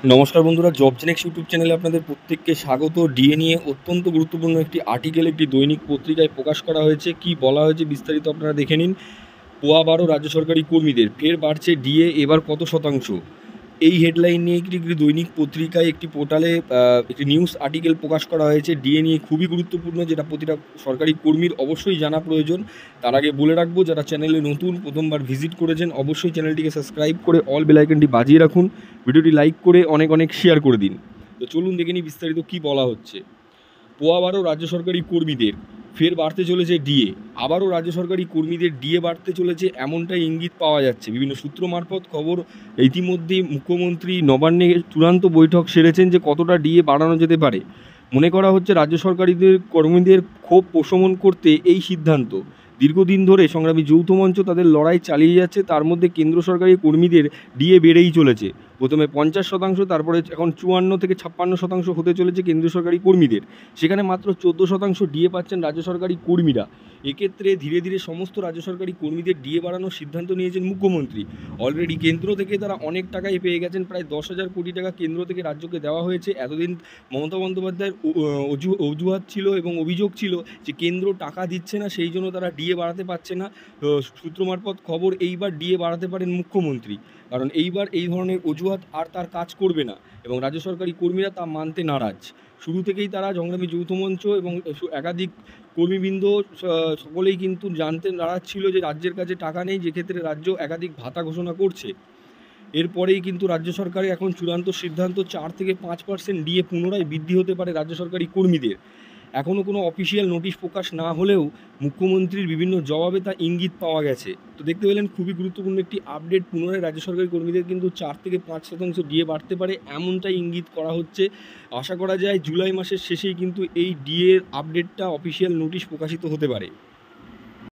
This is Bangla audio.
নমস্কার বন্ধুরা, জব জেনেক্স ইউটিউব চ্যানেলে আপনাদের প্রত্যেককে স্বাগত। ডিএ নিয়ে অত্যন্ত গুরুত্বপূর্ণ একটি আর্টিকেল একটি দৈনিক পত্রিকায় প্রকাশ করা হয়েছে। কি বলা হয়েছে বিস্তারিত আপনারা দেখে নিন। পোয়া 12 রাজ্য সরকারি কর্মীদের ফের বাড়ছে ডিএ, এবার কত শতাংশ? এই হেডলাইন নিয়ে একটি দৈনিক পত্রিকায় একটি পোর্টালে একটি নিউজ আর্টিকেল প্রকাশ করা হয়েছে। ডিএ নিয়ে খুবই গুরুত্বপূর্ণ, যেটা প্রতিটা সরকারি কর্মীর অবশ্যই জানা প্রয়োজন। তার আগে বলে রাখবো, যারা চ্যানেলে নতুন প্রথমবার ভিজিট করেছেন অবশ্যই চ্যানেলটিকে সাবস্ক্রাইব করে অল বেল আইকনটি বাজিয়ে রাখুন, ভিডিওটি লাইক করে অনেক অনেক শেয়ার করে দিন। তো চলুন দেখে নিই বিস্তারিত কী বলা হচ্ছে। পোয়া 12 রাজ্য সরকারি কর্মীদের ফের বাড়তে চলেছে ডিএ। আবারও রাজ্য সরকারি কর্মীদের ডিএ বাড়তে চলেছে, এমনটাই ইঙ্গিত পাওয়া যাচ্ছে বিভিন্ন সূত্র মারফত খবর। ইতিমধ্যেই মুখ্যমন্ত্রী নবান্নে চূড়ান্ত বৈঠক সেরেছেন যে কতটা ডিএ বাড়ানো যেতে পারে। মনে করা হচ্ছে রাজ্য সরকারিদের কর্মীদের ক্ষোভ প্রশমন করতে এই সিদ্ধান্ত। দীর্ঘদিন ধরে সংগ্রামী যৌথ মঞ্চ তাদের লড়াই চালিয়ে যাচ্ছে, তার মধ্যে কেন্দ্র সরকারি কর্মীদের ডিএ বেড়েই চলেছে। প্রথমে 50%, তারপরে এখন 54 থেকে 56% হতে চলেছে কেন্দ্রীয় সরকারি কর্মীদের। সেখানে মাত্র 14% ডিএ পাচ্ছেন রাজ্য সরকারি কর্মীরা। এক্ষেত্রে ধীরে ধীরে সমস্ত রাজ্য সরকারি কর্মীদের ডিএ বাড়ানোর সিদ্ধান্ত নিয়েছেন মুখ্যমন্ত্রী। অলরেডি কেন্দ্র থেকে তারা অনেক টাকাই পেয়ে গেছেন, প্রায় 10,000 কোটি টাকা কেন্দ্র থেকে রাজ্যকে দেওয়া হয়েছে। এতদিন মমতা বন্দ্যোপাধ্যায়ের অজুহাত ছিল এবং অভিযোগ ছিল যে কেন্দ্র টাকা দিচ্ছে না, সেই জন্য তারা ডিএ বাড়াতে পারছে না। সূত্র মারফত খবর, এইবার ডিএ বাড়াতে পারেন মুখ্যমন্ত্রী, কারণ এইবার এই ধরনের অজুহাত আর তার কাজ করবে না এবং রাজ্য সরকারি কর্মীরা তা মানতে নারাজ। শুরু থেকেই তারা সংগ্রামী যৌথ মঞ্চ এবং একাধিক কর্মীবৃন্দ সকলেই কিন্তু জানতে নারাজ ছিল যে রাজ্যের কাছে টাকা নেই, যেক্ষেত্রে রাজ্য একাধিক ভাতা ঘোষণা করছে। এরপরেই কিন্তু রাজ্য সরকারের এখন চূড়ান্ত সিদ্ধান্ত, 4 থেকে 5% ডিএ পুনরায় বৃদ্ধি হতে পারে রাজ্য সরকারি কর্মীদের। এখনও কোনো অফিসিয়াল নোটিশ প্রকাশ না হলেও মুখ্যমন্ত্রীর বিভিন্ন জবাবে তা ইঙ্গিত পাওয়া গেছে। তো দেখতে পেলেন খুবই গুরুত্বপূর্ণ একটি আপডেট। পুনরায় রাজ্য সরকারি কর্মীদের কিন্তু 4 থেকে 5% ডিএ বাড়তে পারে, এমনটাই ইঙ্গিত করা হচ্ছে। আশা করা যায় জুলাই মাসের শেষেই কিন্তু এই ডিএর আপডেটটা অফিসিয়াল নোটিশ প্রকাশিত হতে পারে।